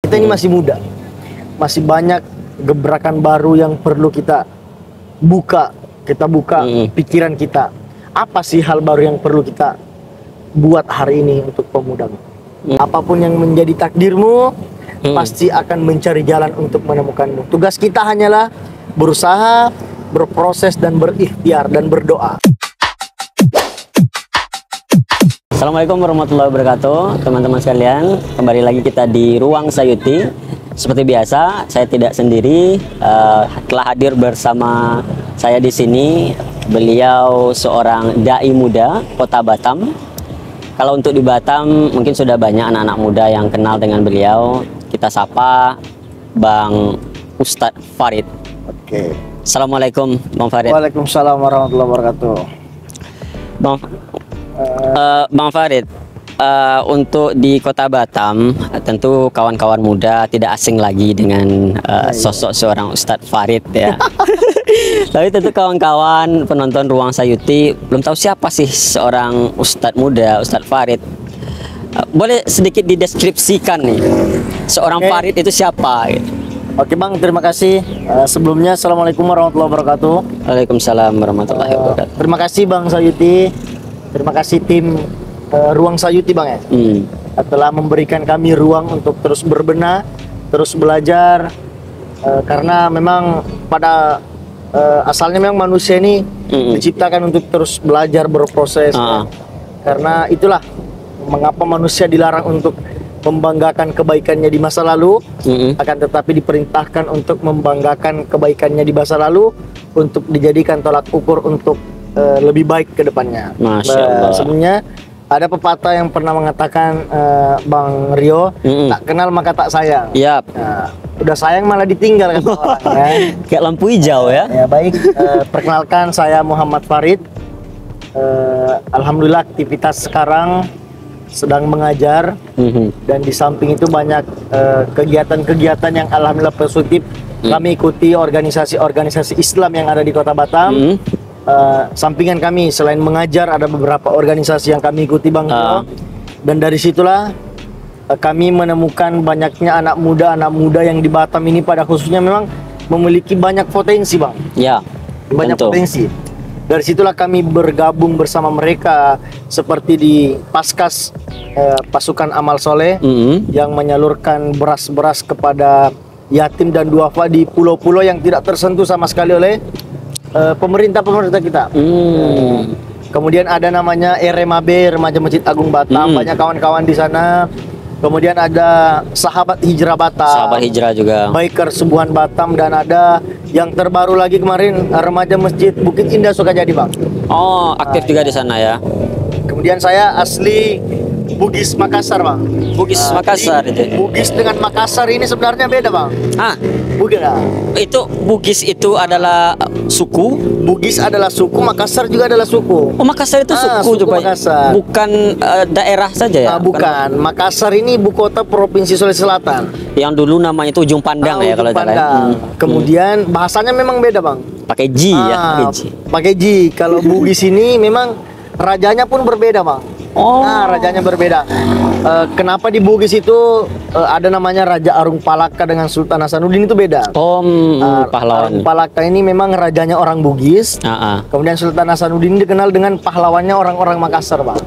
Kita ini masih muda, masih banyak gebrakan baru yang perlu kita buka. Kita buka pikiran kita. Apa sih hal baru yang perlu kita buat hari ini untuk pemuda? Apapun yang menjadi takdirmu, pasti akan mencari jalan untuk menemukanmu. Tugas kita hanyalah berusaha, berproses, dan berikhtiar, dan berdoa. Assalamualaikum warahmatullahi wabarakatuh, teman-teman sekalian. Kembali lagi kita di Ruang Sayuti. Seperti biasa, saya tidak sendiri. Telah hadir bersama saya di sini. Beliau seorang dai muda Kota Batam. Kalau untuk di Batam, mungkin sudah banyak anak-anak muda yang kenal dengan beliau. Kita sapa Bang Ustadz Farid. Oke. Assalamualaikum, Bang Farid. Waalaikumsalam warahmatullahi wabarakatuh. Bang Farid, untuk di Kota Batam, tentu kawan-kawan muda tidak asing lagi dengan sosok seorang Ustadz Farid ya. Tapi tentu kawan-kawan penonton Ruang Sayuti belum tahu siapa sih seorang Ustadz muda, Ustadz Farid. Boleh sedikit dideskripsikan nih, seorang Farid itu siapa? Gitu. Oke Bang, terima kasih. Sebelumnya Assalamualaikum warahmatullahi wabarakatuh. Waalaikumsalam warahmatullahi wabarakatuh. Terima kasih Bang Sayuti. Terima kasih tim Ruang Sayuti Bang ya, telah memberikan kami ruang untuk terus berbenah, terus belajar, karena memang pada asalnya memang manusia ini diciptakan untuk terus belajar, berproses, ya. Karena itulah mengapa manusia dilarang untuk membanggakan kebaikannya di masa lalu, akan tetapi diperintahkan untuk membanggakan kebaikannya di masa lalu untuk dijadikan tolak ukur untuk lebih baik ke depannya. Masya Allah. Sebenarnya ada pepatah yang pernah mengatakan, Bang Rio, tak kenal maka tak sayang. Yap. Nah, udah sayang malah ditinggal kan orang, kan? Kayak lampu hijau ya. Ya baik, perkenalkan saya Muhammad Farid. Alhamdulillah aktivitas sekarang sedang mengajar, dan di samping itu banyak kegiatan-kegiatan yang alhamdulillah positif. Kami ikuti organisasi-organisasi Islam yang ada di Kota Batam. Sampingan kami selain mengajar ada beberapa organisasi yang kami ikuti Bang Rio. Dan dari situlah kami menemukan banyaknya anak muda yang di Batam ini pada khususnya memang memiliki banyak potensi Bang. Ya, banyak potensi. Dari situlah kami bergabung bersama mereka seperti di Paskas, pasukan amal soleh yang menyalurkan beras-beras kepada yatim dan duafa di pulau-pulau yang tidak tersentuh sama sekali oleh pemerintah kita. Kemudian ada namanya RMAB, Remaja Masjid Agung Batam, banyak kawan-kawan di sana. Kemudian ada Sahabat Hijrah Batam, Sahabat Hijrah juga, Biker Subuhan Batam, dan ada yang terbaru lagi kemarin Remaja Masjid Bukit Indah Sukajadi Bang. Oh, aktif juga di sana ya. Kemudian saya asli Bugis Makassar Bang. Bugis Makassar itu. Bugis dengan Makassar ini sebenarnya beda Bang. Bugis Itu Bugis itu adalah suku. Bugis adalah suku, Makassar juga adalah suku. Oh, Makassar itu suku juga. Makassar. Bukan daerah saja ya? Bukan. Makassar ini ibu kota Provinsi Sulawesi Selatan. Yang dulu namanya itu Ujung Pandang ya kalau tidak salah. Kemudian bahasanya memang beda Bang. Pakai J ya, pakai J. Kalau Bugis ini memang rajanya pun berbeda Bang. Rajanya berbeda. Kenapa di Bugis itu ada namanya Raja Arung Palaka dengan Sultan Hasanuddin itu beda. Pahlawan. Arung Palaka ini memang rajanya orang Bugis. Kemudian Sultan Hasanuddin dikenal dengan pahlawannya orang-orang Makassar, Bang.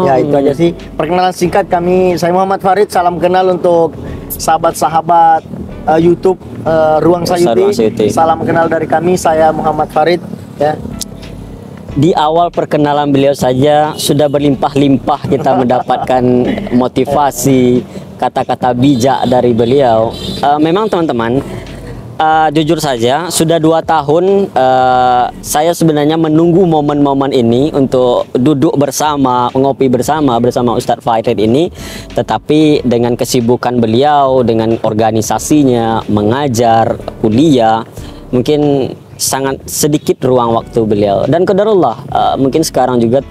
Ya itu aja sih perkenalan singkat kami. Saya Muhammad Farid. Salam kenal untuk sahabat-sahabat YouTube Ruang Sayuti. Salam kenal dari kami. Saya Muhammad Farid. Ya. Di awal perkenalan beliau saja sudah berlimpah-limpah kita mendapatkan motivasi, kata-kata bijak dari beliau. Memang teman-teman, jujur saja sudah 2 tahun saya sebenarnya menunggu momen-momen ini untuk duduk bersama, ngopi bersama Ustadz Farid ini. Tetapi dengan kesibukan beliau, dengan organisasinya, mengajar, kuliah, mungkin sangat sedikit ruang waktu beliau. Dan qadarullah, mungkin sekarang juga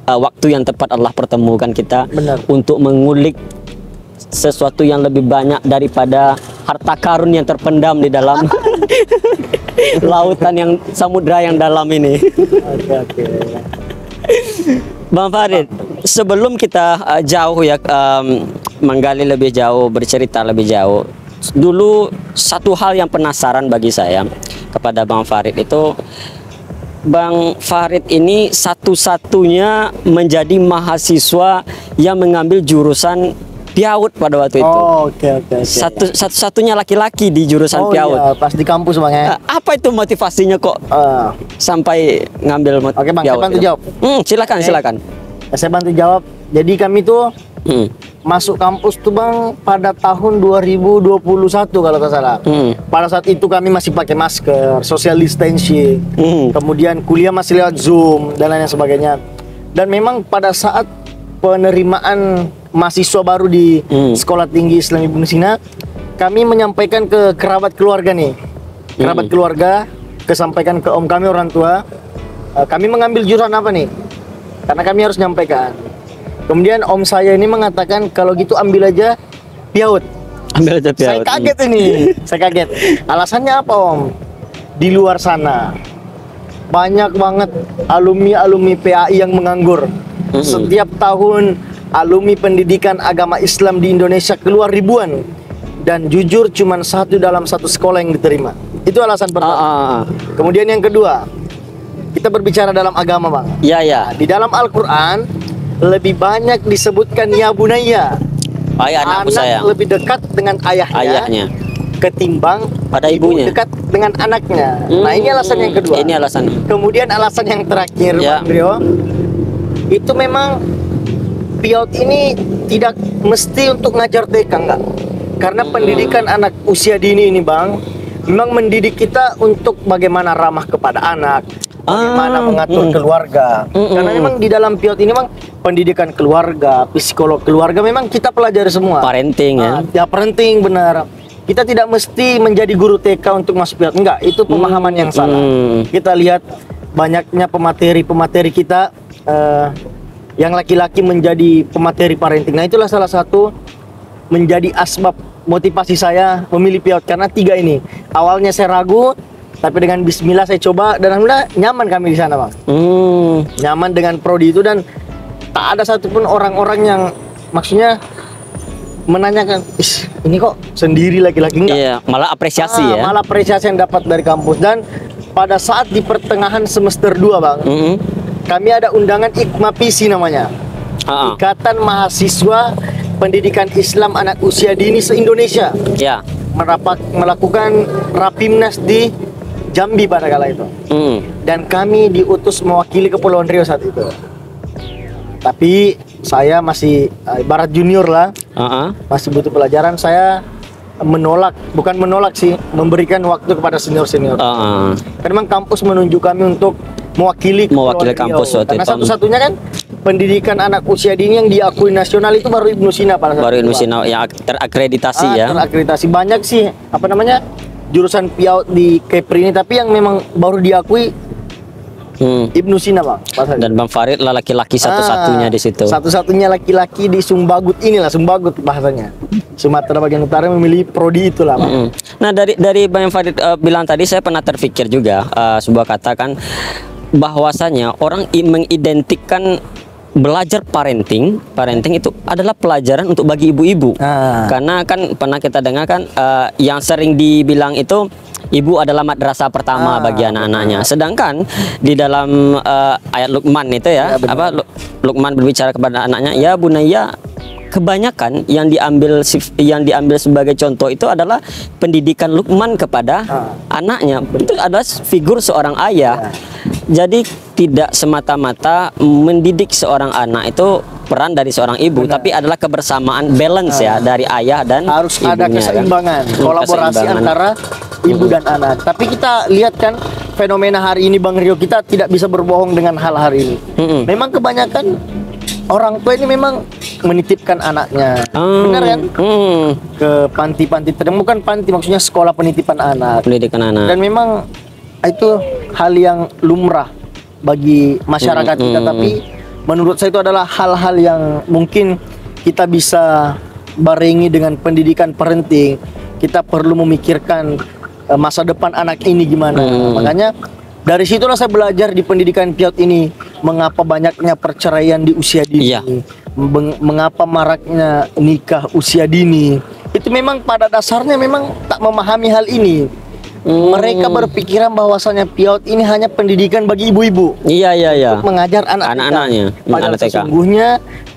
waktu yang tepat Allah pertemukan kita untuk mengulik sesuatu yang lebih banyak daripada harta karun yang terpendam di dalam lautan yang samudra yang dalam ini. Bang Farid, sebelum kita jauh ya menggali lebih jauh, bercerita lebih jauh. Dulu satu hal yang penasaran bagi saya kepada Bang Farid itu, Bang Farid ini satu-satunya menjadi mahasiswa yang mengambil jurusan Piaut pada waktu itu. Oh, oke. Satu-satunya laki-laki di jurusan Piaut. Iya, pas di kampus Bang ya. Apa itu motivasinya kok sampai ngambil Oke Bang, Piaut saya bantu itu? jawab. Silakan. Saya bantu jawab. Jadi kami tuh masuk kampus tuh Bang pada tahun 2021 kalau tak salah. Pada saat itu kami masih pakai masker, social distancing. Kemudian kuliah masih lewat Zoom dan lain sebagainya. Dan memang pada saat penerimaan mahasiswa baru di Sekolah Tinggi Islam Ibnu Sina, kami menyampaikan ke kerabat keluarga nih. Kerabat keluarga kesampaikan ke om kami, orang tua. Kami mengambil jurusan apa nih? Karena kami harus nyampaikan. Kemudian om saya ini mengatakan kalau gitu ambil aja Piaut. Ambil aja Piaut. Saya kaget ini. Saya kaget. Alasannya apa om? Di luar sana banyak banget alumni PAI yang menganggur. Setiap tahun alumni pendidikan agama Islam di Indonesia keluar ribuan, dan jujur cuman satu dalam satu sekolah yang diterima. Itu alasan pertama. Kemudian yang kedua, kita berbicara dalam agama Bang. Ya. Di dalam Al-Quran lebih banyak disebutkan ya bunayya. Anakku Anak sayang. lebih dekat dengan ayahnya ketimbang pada ibunya. dekat dengan anaknya. Nah ini alasan yang kedua. Ini alasan. Kemudian alasan yang terakhir Ya. Bang Rio, itu memang Piaut ini tidak mesti untuk ngajar TK, enggak. Karena pendidikan anak usia dini ini Bang, memang mendidik kita untuk bagaimana ramah kepada anak, bagaimana mengatur keluarga. Karena memang di dalam Piaut ini Bang, pendidikan keluarga, psikolog keluarga memang kita pelajari semua. Parenting ya. Ya parenting benar. Kita tidak mesti menjadi guru TK untuk masuk Piaut, enggak. Itu pemahaman yang salah. Kita lihat banyaknya pemateri kita yang laki-laki menjadi pemateri parenting. Nah itulah salah satu menjadi asbab motivasi saya memilih Piaut, karena tiga ini. Awalnya saya ragu, tapi dengan bismillah saya coba dan alhamdulillah nyaman kami di sana Bang. Nyaman dengan prodi itu, dan tak ada satupun orang-orang yang maksudnya menanyakan, ini kok sendiri laki-laki, enggak. Iya, malah apresiasi ya. Malah apresiasi yang dapat dari kampus. Dan pada saat di pertengahan semester 2 Bang, kami ada undangan IKMAPISI namanya, Ikatan Mahasiswa Pendidikan Islam Anak Usia Dini se-Indonesia. Ya. Melakukan Rapimnas di Jambi pada kala itu. Dan kami diutus mewakili Kepulauan Riau saat itu. Tapi saya masih ibarat junior lah, masih butuh pelajaran. Saya bukan menolak sih, memberikan waktu kepada senior-senior. Karena memang kampus menunjuk kami untuk mewakili kampus waktu karena itu. satu-satunya kan pendidikan anak usia dini yang diakui nasional itu baru Ibnu Sina pada saat Baru itu, Ibnu Sina yang terakreditasi ya. Terakreditasi. Banyak sih jurusan Piaut di Kepri ini, tapi yang memang baru diakui Ibnu Sina Bang. Dan Bang Farid lah laki-laki satu-satunya di situ. Satu-satunya laki-laki di Sumbagut inilah, Sumbagut bahasanya. Sumatera bagian utara memilih prodi itulah Bang. Nah dari Bang Farid bilang tadi, saya pernah terpikir juga sebuah kata kan, bahwasanya orang mengidentikan belajar parenting itu adalah pelajaran untuk bagi ibu-ibu. Karena kan pernah kita dengar kan yang sering dibilang itu ibu adalah madrasah pertama bagi anak-anaknya. Sedangkan di dalam ayat Luqman itu ya, Luqman berbicara kepada anaknya, ya bunayya, kebanyakan yang diambil sebagai contoh itu adalah pendidikan Luqman kepada anaknya. Itu adalah figur seorang ayah. Jadi tidak semata-mata mendidik seorang anak itu peran dari seorang ibu, tapi adalah kebersamaan, balance ya dari ayah dan harus ibunya, ada keseimbangan, kan? kolaborasi antara ibu dan anak. Tapi kita lihat kan fenomena hari ini Bang Rio, kita tidak bisa berbohong dengan hal hari ini. Memang kebanyakan orang tua ini memang menitipkan anaknya, benar kan? Ke panti-panti tertentu, bukan panti, maksudnya sekolah penitipan anak. Pendidikan anak. Dan memang itu hal yang lumrah bagi masyarakat kita, tapi menurut saya itu adalah hal-hal yang mungkin kita bisa barengi dengan pendidikan parenting. Kita perlu memikirkan masa depan anak ini gimana. Makanya dari situlah saya belajar di pendidikan Piaut ini, mengapa banyaknya perceraian di usia dini. mengapa maraknya nikah usia dini, itu memang pada dasarnya memang tak memahami hal ini. Mereka berpikiran bahwasanya PIAUD ini hanya pendidikan bagi ibu-ibu. Iya. Untuk mengajar anak-anaknya. Padahal Anak TK. sesungguhnya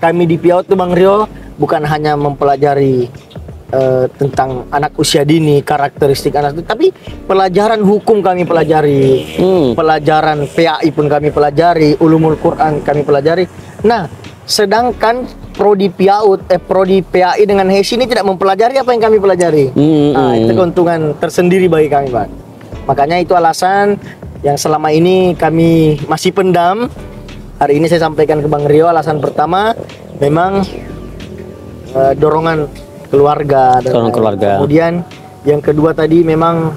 kami di PIAUD tuh Bang Rio bukan hanya mempelajari tentang anak usia dini, karakteristik anak itu, tapi pelajaran hukum kami pelajari, pelajaran PAI pun kami pelajari, ulumul Quran kami pelajari. Nah, sedangkan prodi PIAUD, prodi PAI dengan HES ini tidak mempelajari apa yang kami pelajari. Nah, itu keuntungan tersendiri bagi kami, Pak. Makanya itu alasan yang selama ini kami masih pendam. Hari ini saya sampaikan ke Bang Rio, alasan pertama memang dorongan keluarga. Kemudian yang kedua tadi memang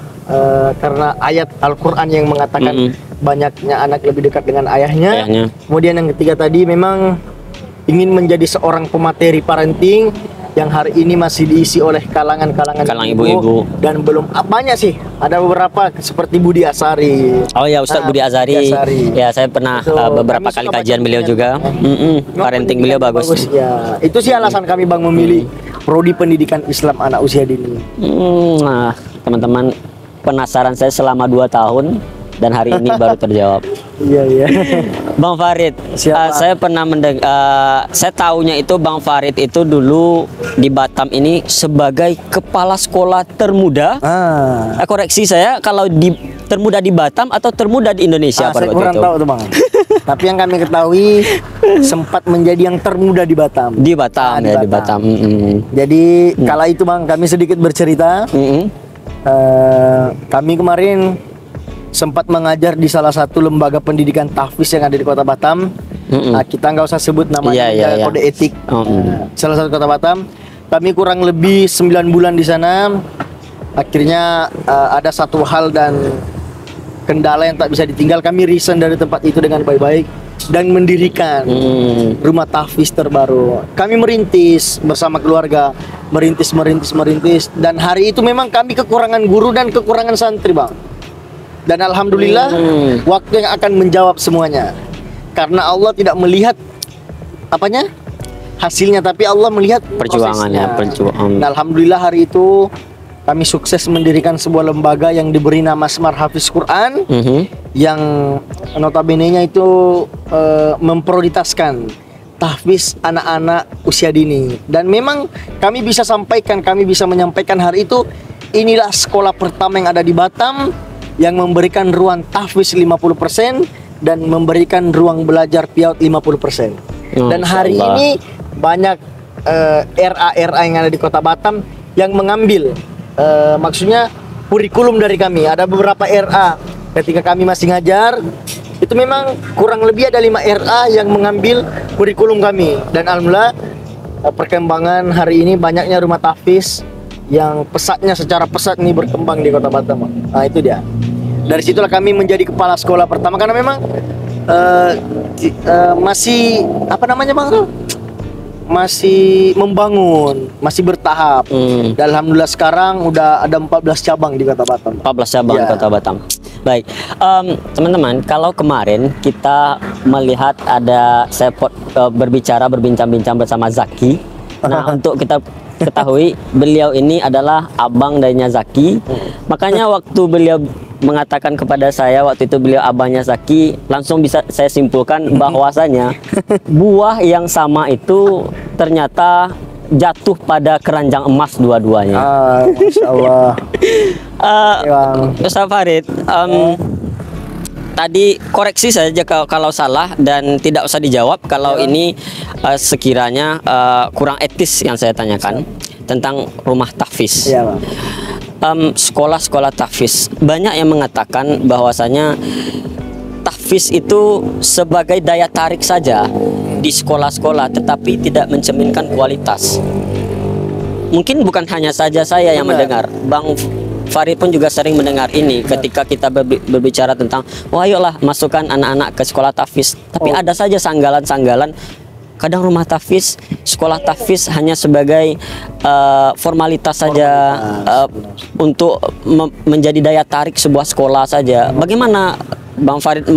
karena ayat Al-Quran yang mengatakan banyaknya anak lebih dekat dengan ayahnya. Kemudian yang ketiga tadi memang ingin menjadi seorang pemateri parenting yang hari ini masih diisi oleh kalangan ibu-ibu dan belum banyak sih, ada beberapa seperti Budi Asari. Oh ya, Ustadz Budi Asari. Ya, saya pernah beberapa kali kajian beliau juga. Parenting beliau bagus. Ya, itu sih alasan kami Bang memilih prodi pendidikan Islam anak usia dini. Nah, teman-teman, penasaran saya selama 2 tahun dan hari ini baru terjawab. Iya. Bang Farid, saya pernah mendengar, saya tahunya itu Bang Farid itu dulu di Batam ini sebagai kepala sekolah termuda. Koreksi saya, kalau termuda di Batam atau termuda di Indonesia Saya pada waktu kurang itu? tahu tuh Bang. Tapi yang kami ketahui sempat menjadi yang termuda di Batam. Di Batam, di Batam. Jadi kala itu Bang, kami sedikit bercerita. Kami kemarin sempat mengajar di salah satu lembaga pendidikan tahfiz yang ada di Kota Batam. Kita nggak usah sebut namanya, kode etik. Salah satu Kota Batam. Kami kurang lebih 9 bulan di sana. Akhirnya ada satu hal dan kendala yang tak bisa ditinggal. Kami resign dari tempat itu dengan baik-baik dan mendirikan rumah tahfiz terbaru. Kami merintis bersama keluarga, merintis dan hari itu memang kami kekurangan guru dan kekurangan santri, Bang. Dan alhamdulillah waktu yang akan menjawab semuanya. Karena Allah tidak melihat hasilnya, tapi Allah melihat perjuangannya. Nah, alhamdulillah hari itu kami sukses mendirikan sebuah lembaga yang diberi nama Smart Hafiz Quran, yang notabene-nya itu memprioritaskan tahfiz anak-anak usia dini. Dan memang kami bisa menyampaikan hari itu, inilah sekolah pertama yang ada di Batam yang memberikan ruang tahfiz 50% dan memberikan ruang belajar PIAUD 50%. Dan hari ini banyak RA yang ada di Kota Batam yang mengambil maksudnya kurikulum dari kami. Ada beberapa RA ketika kami masih ngajar, itu memang kurang lebih ada 5 RA yang mengambil kurikulum kami. Dan alhamdulillah perkembangan hari ini banyaknya rumah tahfiz yang secara pesat ini berkembang di Kota Batam. Nah, itu dia. Dari situlah kami menjadi kepala sekolah pertama, karena memang masih Bang? Masih membangun, masih bertahap. Dan alhamdulillah sekarang udah ada 14 cabang di Kota Batam. 14 cabang di Kota Batam. Baik, teman-teman, kalau kemarin kita melihat saya berbincang-bincang bersama Zaki. Nah, untuk kita ketahui, beliau ini adalah abang darinya Zaki. Makanya waktu beliau mengatakan kepada saya waktu itu beliau abangnya Zaki, langsung bisa saya simpulkan bahwasanya buah yang sama itu ternyata jatuh pada keranjang emas dua-duanya. Masya Allah. Ustaz Farid, tadi koreksi saja kalau salah dan tidak usah dijawab kalau ini sekiranya kurang etis yang saya tanyakan tentang rumah tahfiz. Sekolah-sekolah tahfiz, banyak yang mengatakan bahwasanya tahfiz itu sebagai daya tarik saja di sekolah-sekolah, tetapi tidak mencerminkan kualitas. Mungkin bukan hanya saja saya yang mendengar, Bang Farid pun juga sering mendengar ini ketika kita berbicara tentang, wah ayolah masukkan anak-anak ke sekolah tahfiz, tapi ada saja sanggalan-sanggalan. Kadang rumah tahfiz, sekolah tahfiz hanya sebagai formalitas saja, untuk menjadi daya tarik sebuah sekolah saja. Bagaimana Bang Farid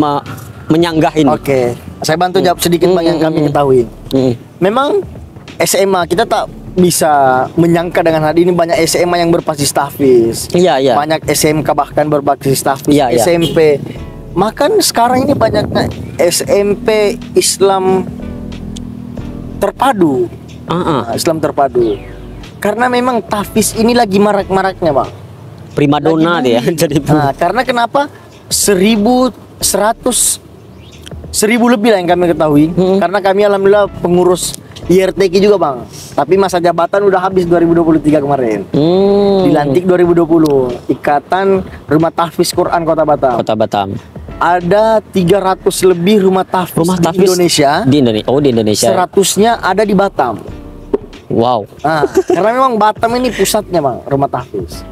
menyanggah ini? Oke, saya bantu jawab sedikit Bang yang kami ketahui. memang SMA kita tak bisa menyangka dengan hal ini, banyak SMA yang berbasis tahfiz. Iya, iya. Banyak SMK bahkan berbasis tahfiz, Iya, iya. SMP. Makan sekarang ini banyaknya SMP Islam terpadu. Nah, Islam terpadu. Karena memang tahfiz ini lagi marak-maraknya, Bang. Primadona Lagi dia booming. jadi. Nah, karena kenapa? 1.100 lebih lah yang kami ketahui. Karena kami alhamdulillah pengurus IRTQ juga, Bang. Tapi masa jabatan udah habis 2023 kemarin. Dilantik 2020. Ikatan Rumah Tahfiz Quran Kota Batam. Kota Batam. Ada 300 lebih rumah tahfiz Rumah di tahfiz Indonesia. Di Indonesia. Oh, di Indonesia. 100-nya ada di Batam. Wow. Nah, karena memang Batam ini pusatnya, Bang, rumah tahfiz.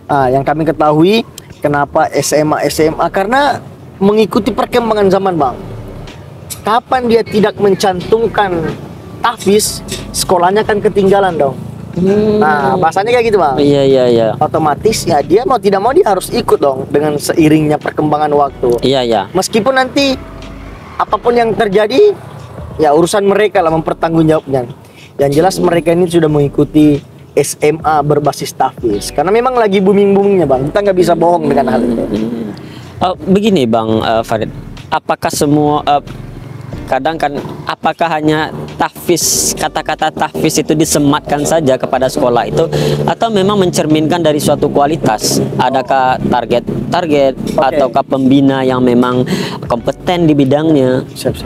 Nah, yang kami ketahui kenapa SMA karena mengikuti perkembangan zaman, Bang. Kapan dia tidak mencantumkan tahfiz, sekolahnya kan ketinggalan dong. Nah, bahasanya kayak gitu, Bang. Iya, iya, iya. Otomatis ya dia mau tidak mau dia harus ikut dong dengan seiringnya perkembangan waktu. Iya, iya. Meskipun nanti apapun yang terjadi ya urusan mereka lah mempertanggungjawabnya. Yang jelas mereka ini sudah mengikuti SMA berbasis tahfiz karena memang lagi booming-boomingnya, Bang. Kita nggak bisa bohong dengan hal itu. Begini, Bang Farid. Apakah semua kadang kan apakah hanya tahfiz, kata-kata tahfiz itu disematkan saja kepada sekolah itu atau memang mencerminkan dari suatu kualitas? Adakah target ataukah pembina yang memang kompeten di bidangnya? Siap.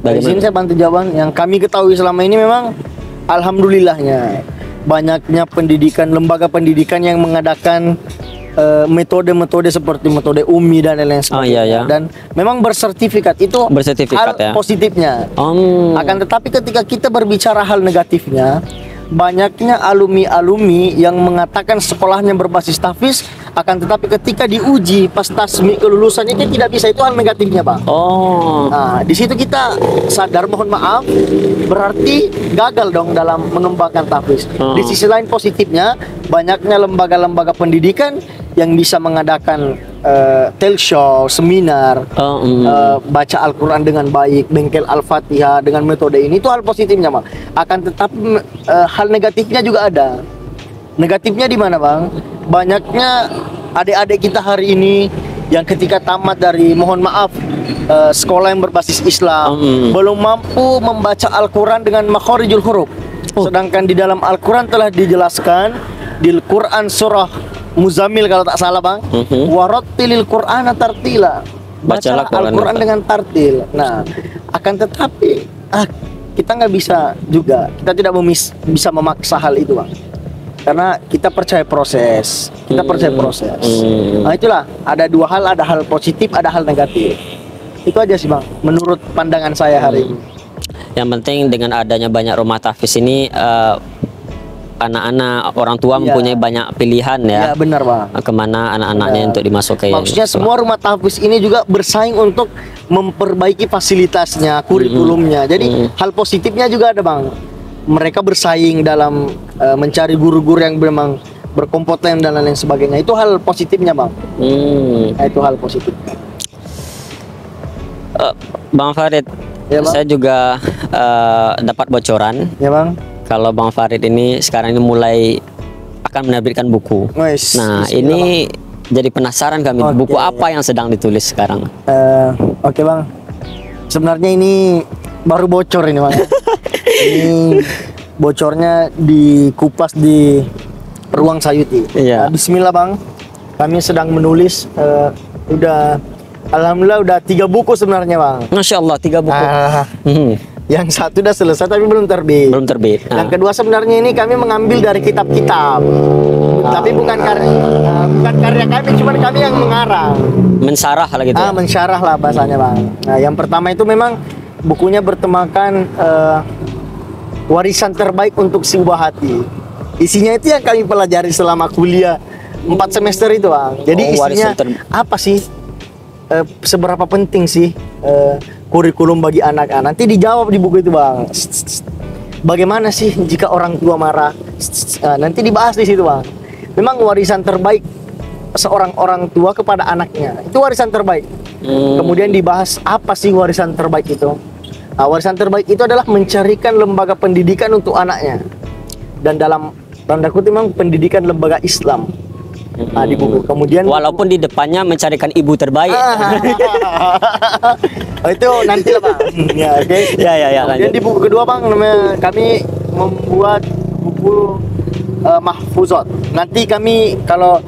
Bagaimana? Dari sini saya bantu jawaban. Yang kami ketahui selama ini memang alhamdulillahnya banyaknya pendidikan, lembaga pendidikan yang mengadakan metode-metode seperti metode UMI dan lain-lain sebagainya. iya. Dan memang bersertifikat itu Bersertifikat, hal ya. positifnya. Om. Akan tetapi ketika kita berbicara hal negatifnya, banyaknya alumni yang mengatakan sekolahnya berbasis tahfiz, akan tetapi ketika diuji pas tasmi kelulusan itu tidak bisa, itu hal negatifnya, Bang. Oh. Nah, di situ kita sadar, mohon maaf, berarti gagal dong dalam mengembangkan tahfiz. Di sisi lain positifnya, banyaknya lembaga-lembaga pendidikan yang bisa mengadakan talk show, seminar, baca Al-Quran dengan baik, bengkel Al-Fatihah dengan metode ini, itu hal positifnya, Bang. Akan tetapi hal negatifnya juga ada. Negatifnya di mana, Bang? Banyaknya adik-adik kita hari ini yang ketika tamat dari, mohon maaf, sekolah yang berbasis Islam, belum mampu membaca Al-Quran dengan makhorijul huruf. Sedangkan di dalam Al-Quran telah dijelaskan di Quran surah Muzammil kalau tak salah, Bang, warattilil Qur'ana tartila. Bacalah Al-Quran dengan tartil. Nah, akan tetapi kita nggak bisa juga, kita tidak bisa memaksa hal itu, Bang. Karena kita percaya proses, Nah, itulah, ada dua hal, ada hal positif, ada hal negatif. Itu aja sih, Bang, menurut pandangan saya hari ini. Yang penting dengan adanya banyak rumah tahfiz ini anak-anak orang tua mempunyai banyak pilihan ya. Iya, benar, Bang. Kemana anak-anaknya untuk dimasukin. Maksudnya semua rumah tahfiz ini juga bersaing untuk memperbaiki fasilitasnya, kurikulumnya. Jadi hal positifnya juga ada, Bang. Mereka bersaing dalam mencari guru-guru yang memang berkompeten dan lain sebagainya. Itu hal positifnya, Bang. Nah, itu hal positif. Bang Farid, Ya, Bang. saya juga dapat bocoran Ya, Bang. kalau Bang Farid ini sekarang ini mulai akan menerbitkan buku. Wes, Nah, bismillah, ini jadi penasaran kami, Oke, buku apa yang sedang ditulis sekarang? Oke, Bang. Sebenarnya ini baru bocor ini, Bang. Ini bocornya dikupas di ruang Sayuti. Iya. Bismillah, Bang. Kami sedang menulis alhamdulillah udah 3 buku sebenarnya, Bang. Masya Allah, 3 buku. Yang satu udah selesai tapi belum terbit. Belum terbit. Yang kedua sebenarnya ini kami mengambil dari kitab-kitab. Tapi bukan karya kami, cuma kami yang mengarang. Mensyarah lah gitu. Mensyarah lah bahasanya, Bang. Nah, yang pertama itu memang bukunya bertemakan warisan terbaik untuk si buah hati. Isinya itu yang kami pelajari selama kuliah 4 semester itu, Bang. Jadi isinya apa sih? Seberapa penting sih kurikulum bagi anak-anak? Nanti dijawab di buku itu, Bang. Bagaimana sih jika orang tua marah? Nanti dibahas di situ, Bang. Memang warisan terbaik seorang orang tua kepada anaknya itu warisan terbaik. Kemudian dibahas apa sih warisan terbaik itu? Warisan terbaik itu adalah mencarikan lembaga pendidikan untuk anaknya, dan dalam tanda kutip memang pendidikan lembaga Islam. Nah, di buku kemudian Walaupun di depannya mencarikan ibu terbaik. Oh, itu nanti lah Bang. Ya, oke. Ya, Kemudian lanjut. di buku kedua Bang, kami membuat buku mahfuzat. Nanti kami kalau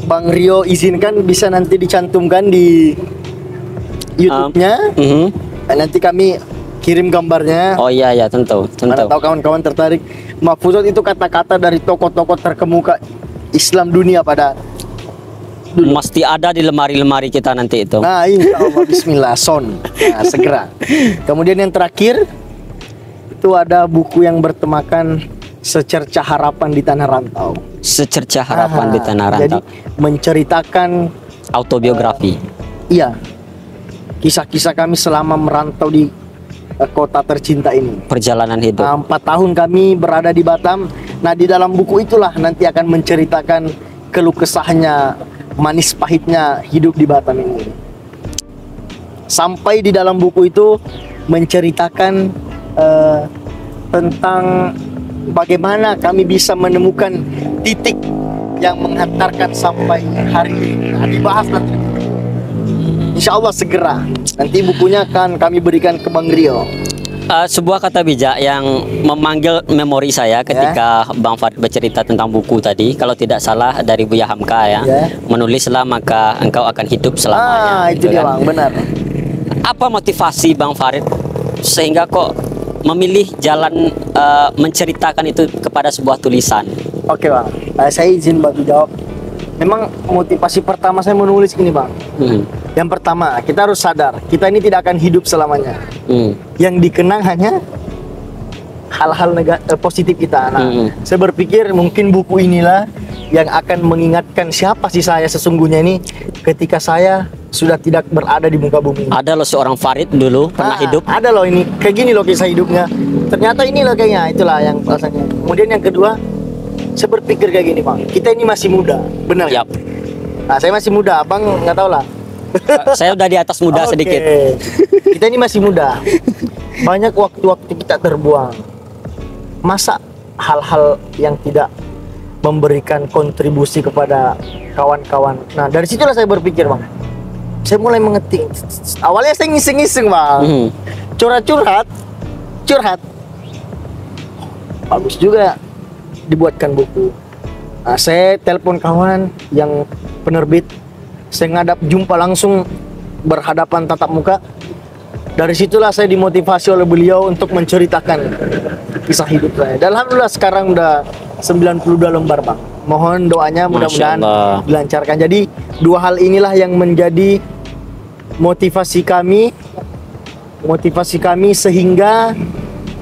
Bang Rio izinkan bisa nanti dicantumkan di YouTube-nya. Nanti kami kirim gambarnya. Oh iya, tentu. Mana tahu kawan-kawan tertarik. Mahfuzat itu kata-kata dari tokoh-tokoh terkemuka Islam dunia pada dulu. Mesti ada di lemari-lemari kita nanti itu. Nah, insya Allah, bismillah, son. Nah, segera. Kemudian yang terakhir itu ada buku yang bertemakan Secercah Harapan di Tanah Rantau. Secercah Harapan di Tanah Jadi Rantau. menceritakan Autobiografi. iya, kisah-kisah kami selama merantau di kota tercinta ini. Perjalanan hidup. 4 tahun kami berada di Batam. Nah, di dalam buku itulah nanti akan menceritakan keluh kesahnya, manis pahitnya hidup di Batam ini. Sampai di dalam buku itu menceritakan tentang bagaimana kami bisa menemukan titik yang menghantarkan sampai hari ini. Nah, dibahas nanti. Insya Allah segera. Nanti bukunya akan kami berikan ke Bang Rio. Sebuah kata bijak yang memanggil memori saya ketika Bang Farid bercerita tentang buku tadi, kalau tidak salah dari Buya Hamka ya, menulislah maka engkau akan hidup selamanya. Itu gitu dia kan. Bang, benar. Apa motivasi Bang Farid sehingga kok memilih jalan menceritakan itu kepada sebuah tulisan? Oke Bang, saya izin bantu jawab. Memang motivasi pertama saya menulis ini Bang. Yang pertama, kita harus sadar kita ini tidak akan hidup selamanya. Yang dikenang hanya hal-hal positif kita. Nah, saya berpikir mungkin buku inilah yang akan mengingatkan siapa sih saya sesungguhnya ini ketika saya sudah tidak berada di muka bumi. Ada loh seorang Farid dulu pernah hidup. Ada loh ini, kayak gini loh kisah hidupnya. Ternyata ini loh kayaknya, itulah yang rasanya. Kemudian yang kedua, saya berpikir kayak gini Bang, kita ini masih muda, benar? Yap. Nah, saya masih muda, Abang nggak tahu lah. Saya udah di atas muda Oke. sedikit. Kita ini masih muda. Banyak waktu-waktu kita terbuang. Masa hal-hal yang tidak memberikan kontribusi kepada kawan-kawan. Nah, dari situlah saya berpikir Bang. Saya mulai mengetik. Awalnya saya ngiseng-ngiseng Bang. Curhat. Bagus juga dibuatkan buku. Nah, saya telepon kawan yang penerbit. Saya ngadap jumpa langsung, berhadapan tatap muka. Dari situlah saya dimotivasi oleh beliau untuk menceritakan kisah hidup saya. Dan alhamdulillah sekarang udah 92 lembar Bang. Mohon doanya mudah-mudahan dilancarkan. Jadi dua hal inilah yang menjadi motivasi kami sehingga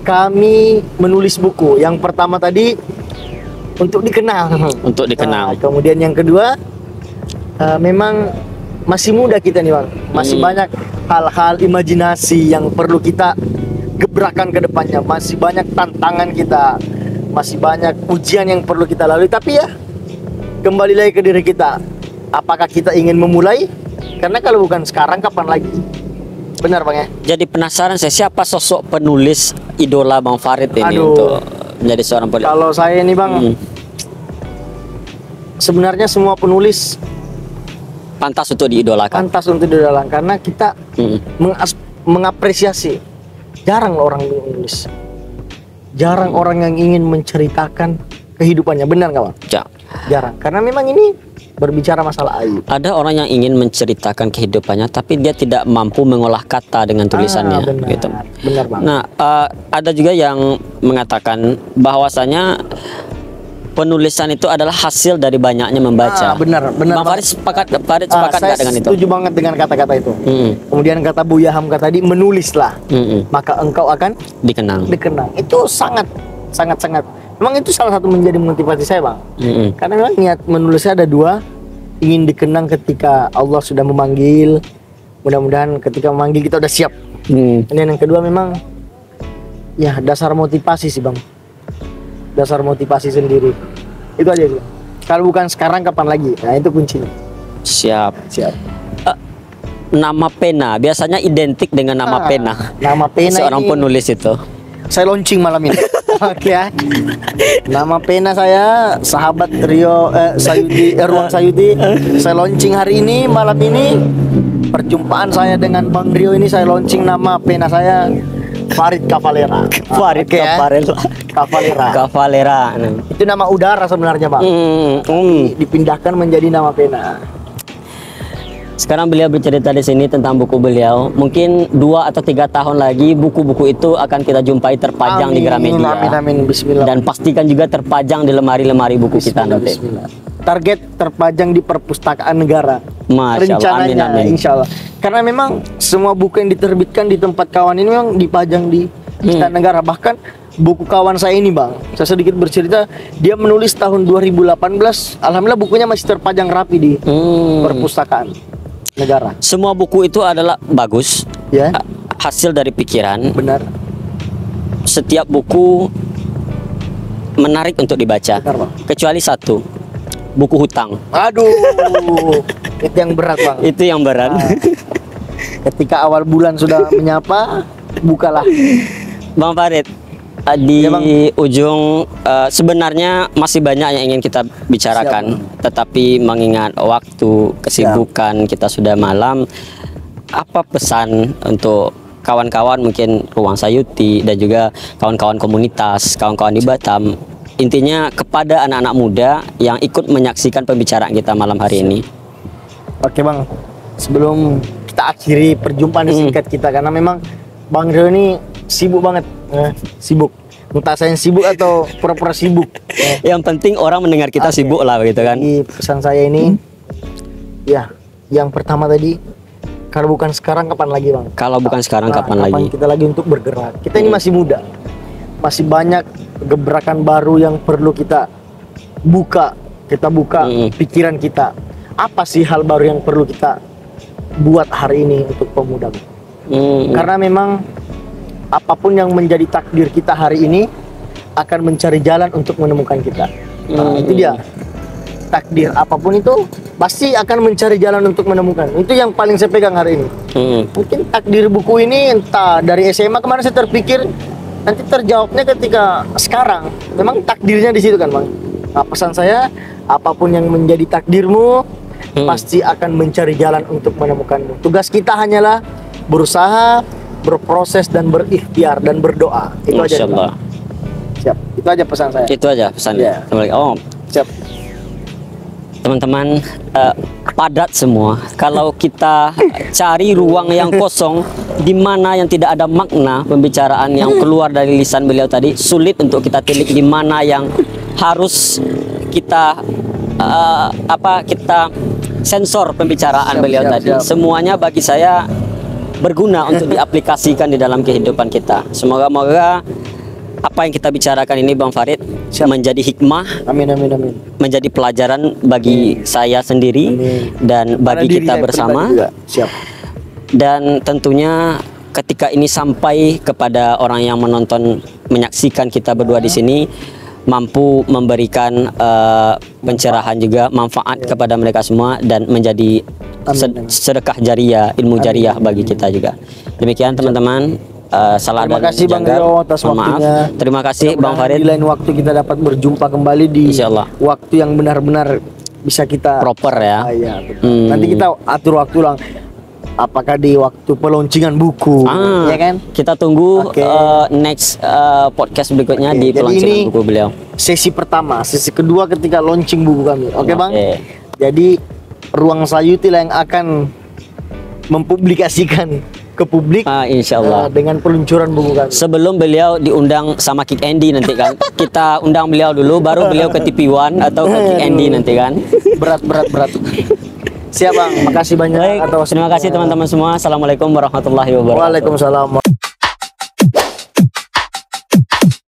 kami menulis buku. Yang pertama tadi untuk dikenang. Nah, kemudian yang kedua, memang masih muda kita nih Bang. Masih banyak hal-hal imajinasi yang perlu kita gebrakan ke depannya. Masih banyak tantangan kita. Masih banyak ujian yang perlu kita lalui. Tapi ya, kembali lagi ke diri kita. Apakah kita ingin memulai? Karena kalau bukan sekarang, kapan lagi? Benar Bang ya? Jadi penasaran saya, siapa sosok penulis idola Bang Farid ini untuk menjadi seorang penulis? Kalau saya ini Bang, sebenarnya semua penulis pantas untuk diidolakan. Karena kita mengapresiasi. Jarang orang menulis. Jarang orang yang ingin menceritakan kehidupannya, benar nggak Bang? Jarang. Karena memang ini berbicara masalah aib. Ada orang yang ingin menceritakan kehidupannya, tapi dia tidak mampu mengolah kata dengan tulisannya. Benar, gitu. Benar Bang. Nah, ada juga yang mengatakan bahwasanya penulisan itu adalah hasil dari banyaknya membaca. Benar. Bang Farid sepakat nggak dengan itu? Saya setuju banget dengan kata-kata itu. Kemudian kata Buya Hamka tadi, menulislah, maka engkau akan dikenang. Itu sangat. Memang itu salah satu menjadi motivasi saya Bang. Karena memang niat menulisnya ada dua. Ingin dikenang ketika Allah sudah memanggil. Mudah-mudahan ketika memanggil kita udah siap. Dan yang kedua memang ya dasar motivasi sih Bang. Dasar motivasi sendiri. Itu aja sih. Kalau bukan sekarang kapan lagi? Nah, itu kuncinya. Siap. nama pena biasanya identik dengan nama pena. Nama pena Seorang ini penulis itu. saya launching malam ini. Oke ya. Nama pena saya sahabat Rio Sayuti, Ruang Sayuti. Saya launching hari ini, malam ini. Perjumpaan saya dengan Bang Rio ini, saya launching nama pena saya Farid Cavalera. Farid Oke ya. Cavalera. Cavalera. Itu nama udara sebenarnya, Bang. Dipindahkan menjadi nama pena. Sekarang beliau bercerita di sini tentang buku beliau. Mungkin 2 atau 3 tahun lagi buku-buku itu akan kita jumpai terpajang di Gramedia. Amin, bismillah. Dan pastikan juga terpajang di lemari-lemari buku kita nanti. Bismillah. Target terpajang di perpustakaan negara. Masya Allah, Rencananya, amin. insya Allah. Karena memang semua buku yang diterbitkan di tempat kawan ini memang dipajang di Istana Negara. Bahkan buku kawan saya ini, Bang, saya sedikit bercerita, dia menulis tahun 2018. Alhamdulillah bukunya masih terpajang rapi di perpustakaan negara. Semua buku itu adalah bagus, Ya, hasil dari pikiran. benar. Setiap buku menarik untuk dibaca, Benar, Bang. kecuali satu, buku hutang. Aduh, itu yang berat, Bang. Itu yang berat. Ketika awal bulan sudah menyapa, bukalah. Bang Farid, di Ya, Bang. ujung sebenarnya masih banyak yang ingin kita bicarakan, tetapi mengingat waktu, kesibukan kita sudah malam, apa pesan untuk kawan-kawan mungkin Ruang Sayuti dan juga kawan-kawan komunitas, kawan-kawan di Batam, intinya kepada anak-anak muda yang ikut menyaksikan pembicaraan kita malam hari ini? Oke, Bang, sebelum kita akhiri perjumpaan singkat kita, karena memang Bang Rio ini sibuk banget, sibuk. Entah saya yang sibuk atau pura-pura sibuk. Yang penting orang mendengar kita sibuk lah begitu kan. Jadi pesan saya ini, ya, yang pertama tadi, kalau bukan sekarang kapan lagi, Bang? Kalau bukan sekarang kapan lagi? Kita lagi untuk bergerak. Kita ini masih muda, masih banyak gebrakan baru yang perlu kita buka. Kita buka pikiran kita. Apa sih hal baru yang perlu kita buat hari ini untuk pemuda? Karena memang apapun yang menjadi takdir kita hari ini akan mencari jalan untuk menemukan kita. Itu dia. Takdir apapun itu pasti akan mencari jalan untuk menemukan. Itu yang paling saya pegang hari ini. Mungkin takdir buku ini entah dari SMA kemarin saya terpikir, nanti terjawabnya ketika sekarang. Memang takdirnya di situ kan, Bang. Nah, pesan saya, apapun yang menjadi takdirmu pasti akan mencari jalan untuk menemukanmu. Tugas kita hanyalah berusaha, berproses dan berikhtiar dan berdoa. Itu aja. Masya Allah. Siap. Itu aja pesan saya. Itu aja pesannya. Iya. Oh, Siap. teman-teman, padat semua. Kalau kita cari ruang yang kosong di mana yang tidak ada makna pembicaraan yang keluar dari lisan beliau tadi, sulit untuk kita tilik di mana yang harus kita kita sensor pembicaraan beliau tadi. Semuanya bagi saya berguna untuk diaplikasikan di dalam kehidupan kita. Semoga-moga apa yang kita bicarakan ini, Bang Farid, menjadi hikmah, Amin. menjadi pelajaran bagi saya sendiri dan bagi Pada kita diri saya bersama. pribadi juga. Siap. Dan tentunya ketika ini sampai kepada orang yang menonton, menyaksikan kita berdua di sini, mampu memberikan pencerahan juga, manfaat kepada mereka semua dan menjadi sedekah jariah, ilmu jariah bagi kita juga. Demikian teman-teman. Salah Terima dan kasih Bang janggal. Rio atas Mohon maaf. waktunya. Terima kasih Bang Farid. Di lain waktu kita dapat berjumpa kembali di Insyaallah. waktu yang benar-benar bisa kita Proper ya. Iya, betul. Nanti kita atur waktu lang. Apakah di waktu peluncingan buku, ya kan? Kita tunggu Oke. next podcast berikutnya Oke, di jadi peluncuran ini buku beliau. Sesi pertama, sesi kedua ketika launching buku kami. Oke, Bang? Oke. Jadi Ruang Sayuti lah yang akan mempublikasikan ke publik Insya Allah. dengan peluncuran buku kami. Sebelum beliau diundang sama Kick Andy nanti kan, kita undang beliau dulu, baru beliau ke TV One atau ke Kick Andy nanti kan. Berat. Siap, Bang. Makasih banyak Baik, atas terima kasih teman-teman semua. Assalamualaikum warahmatullahi wabarakatuh. Waalaikumsalam.